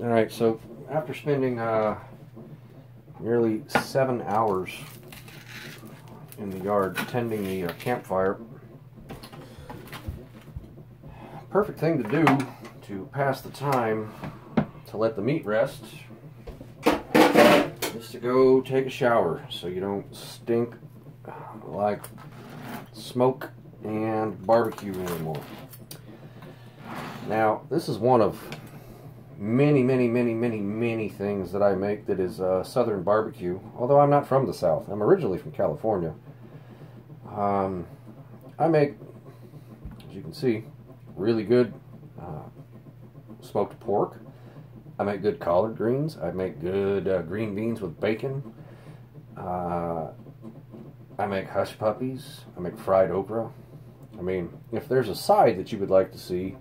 Alright, so after spending nearly 7 hours in the yard tending the campfire, perfect thing to do to pass the time to let the meat rest is to go take a shower so you don't stink like smoke and barbecue anymore. Now, this is one of many things that I make that is Southern barbecue, although I'm not from the South. I'm originally from California. I make, as you can see, really good smoked pork. I make good collard greens. I make good green beans with bacon. I make hush puppies. I make fried okra. I mean, if there's a side that you would like to see,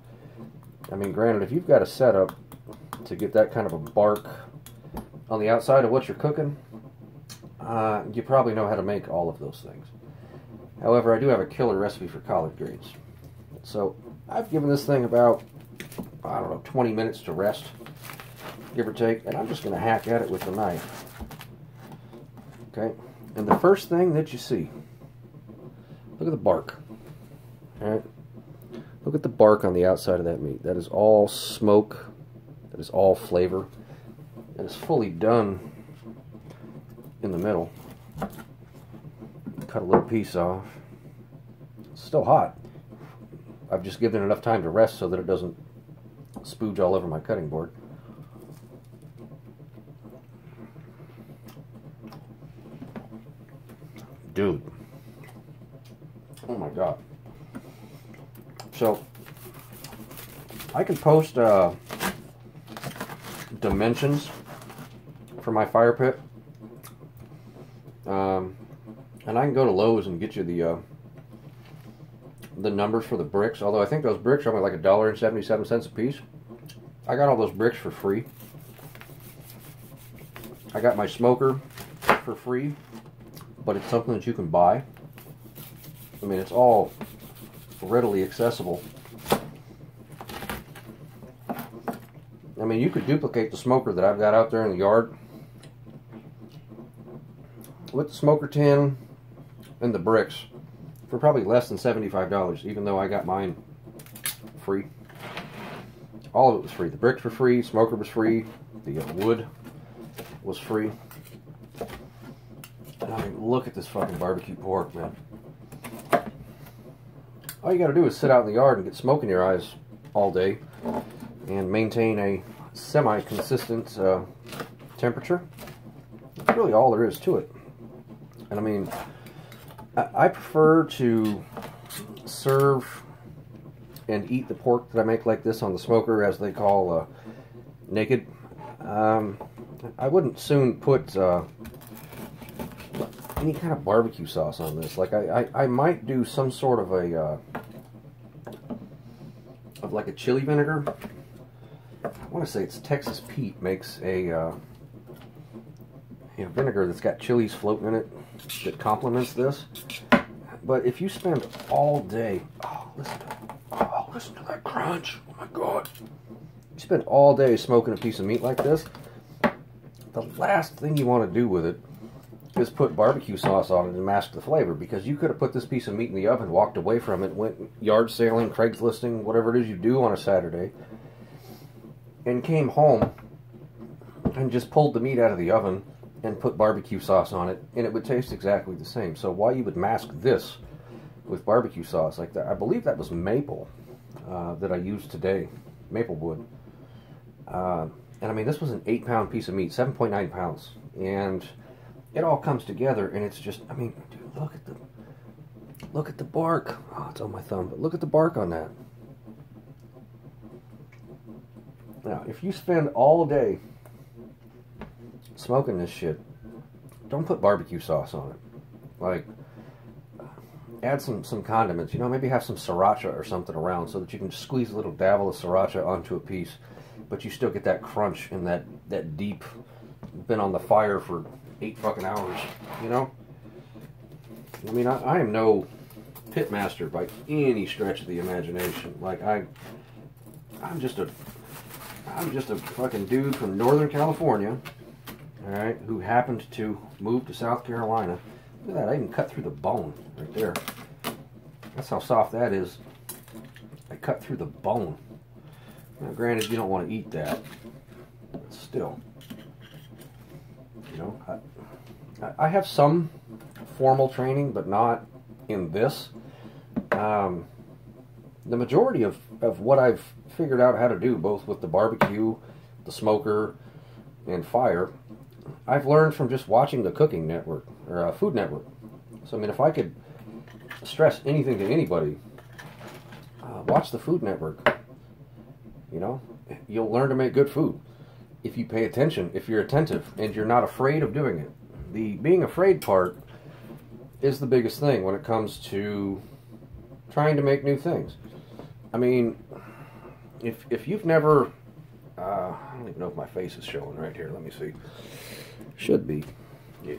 I mean, granted, if you've got a setup to get that kind of a bark on the outside of what you're cooking, you probably know how to make all of those things. However, I do have a killer recipe for collard greens. So I've given this thing about, I don't know, 20 minutes to rest, give or take, and I'm just going to hack at it with the knife. Okay, and the first thing that you see, look at the bark. All right, look at the bark on the outside of that meat. That is all smoke. That is all flavor. That is fully done in the middle. Cut a little piece off. It's still hot. I've just given it enough time to rest so that it doesn't spooge all over my cutting board. Dude. Oh my God. So, I can post dimensions for my fire pit. And I can go to Lowe's and get you the numbers for the bricks. Although I think those bricks are only like $1.77 a piece. I got all those bricks for free. I got my smoker for free, but it's something that you can buy. I mean, it's all readily accessible. I mean, you could duplicate the smoker that I've got out there in the yard with the smoker tin and the bricks for probably less than $75, even though I got mine free. All of it was free. The bricks were free, smoker was free, the wood was free. And I mean, look at this fucking barbecue pork, man. All you gotta do is sit out in the yard and get smoke in your eyes all day and maintain a semi-consistent temperature. That's really all there is to it. And I mean, I prefer to serve and eat the pork that I make like this on the smoker, as they call naked. I wouldn't soon put any kind of barbecue sauce on this. Like I might do some sort of a like a chili vinegar. I want to say it's Texas Pete makes a vinegar that's got chilies floating in it that complements this. But if you spend all day, listen to that crunch! Oh my God! You spend all day smoking a piece of meat like this, the last thing you want to do with it is put barbecue sauce on it and mask the flavor, because you could have put this piece of meat in the oven, walked away from it, went yard sailing, Craigslisting, whatever it is you do on a Saturday, and came home and just pulled the meat out of the oven and put barbecue sauce on it, and it would taste exactly the same. So why you would mask this with barbecue sauce like that? I believe that was maple that I used today, maple wood. And I mean, this was an 8-pound piece of meat, 7.9 pounds, and it all comes together, and it's just, I mean, dude, look at the bark. Oh, it's on my thumb, but look at the bark on that. Now, if you spend all day smoking this shit, don't put barbecue sauce on it. Like, add some condiments, you know, maybe have some sriracha or something around so that you can squeeze a little dabble of sriracha onto a piece, but you still get that crunch and that deep, been on the fire for 8 fucking hours, you know? I mean, I am no pit master by any stretch of the imagination. Like, I'm just a I'm just a fucking dude from Northern California, alright, who happened to move to South Carolina. Look at that, I even cut through the bone right there. That's how soft that is. I cut through the bone. Now, granted, you don't want to eat that, but still. You know, I have some formal training, but not in this. The majority of what I've figured out how to do, both with the barbecue, the smoker, and fire, I've learned from just watching the Cooking Network, or Food Network. So, I mean, if I could stress anything to anybody, watch the Food Network. You know, you'll learn to make good food if you pay attention, if you're attentive, and you're not afraid of doing it. The being afraid part is the biggest thing when it comes to trying to make new things. I mean, if you've never, I don't even know if my face is showing right here. Let me see. Should be.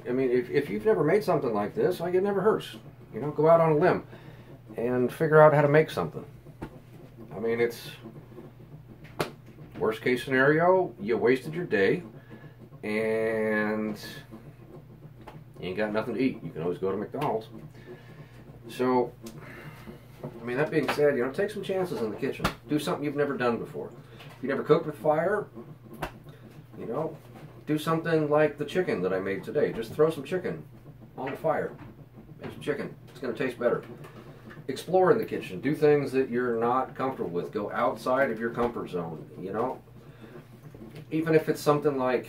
I mean, if you've never made something like this, like, it never hurts. You know, go out on a limb and figure out how to make something. I mean, it's worst case scenario, you wasted your day and you ain't got nothing to eat. You can always go to McDonald's. So, I mean, that being said, you know, take some chances in the kitchen. Do something you've never done before. If you never cooked with fire, you know, do something like the chicken that I made today. Just throw some chicken on the fire. Make some chicken. It's going to taste better. Explore in the kitchen. Do things that you're not comfortable with. Go outside of your comfort zone, you know. Even if it's something like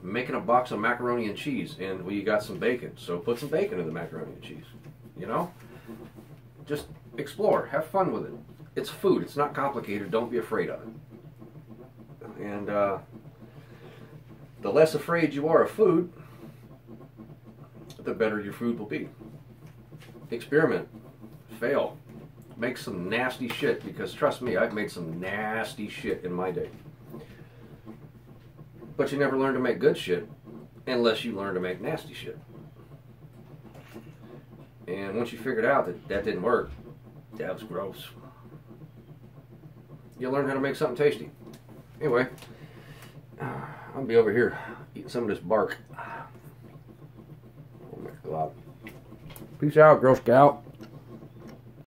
making a box of macaroni and cheese and well, you got some bacon, so put some bacon in the macaroni and cheese, you know. Just explore. Have fun with it. It's food. It's not complicated. Don't be afraid of it. And the less afraid you are of food, the better your food will be. Experiment. Fail. Make some nasty shit, because trust me, I've made some nasty shit in my day. But you never learn to make good shit unless you learn to make nasty shit. And once you figured out that that didn't work, that was gross, you'll learn how to make something tasty. Anyway, I'll be over here eating some of this bark. Oh my God. Peace out, Girl Scout.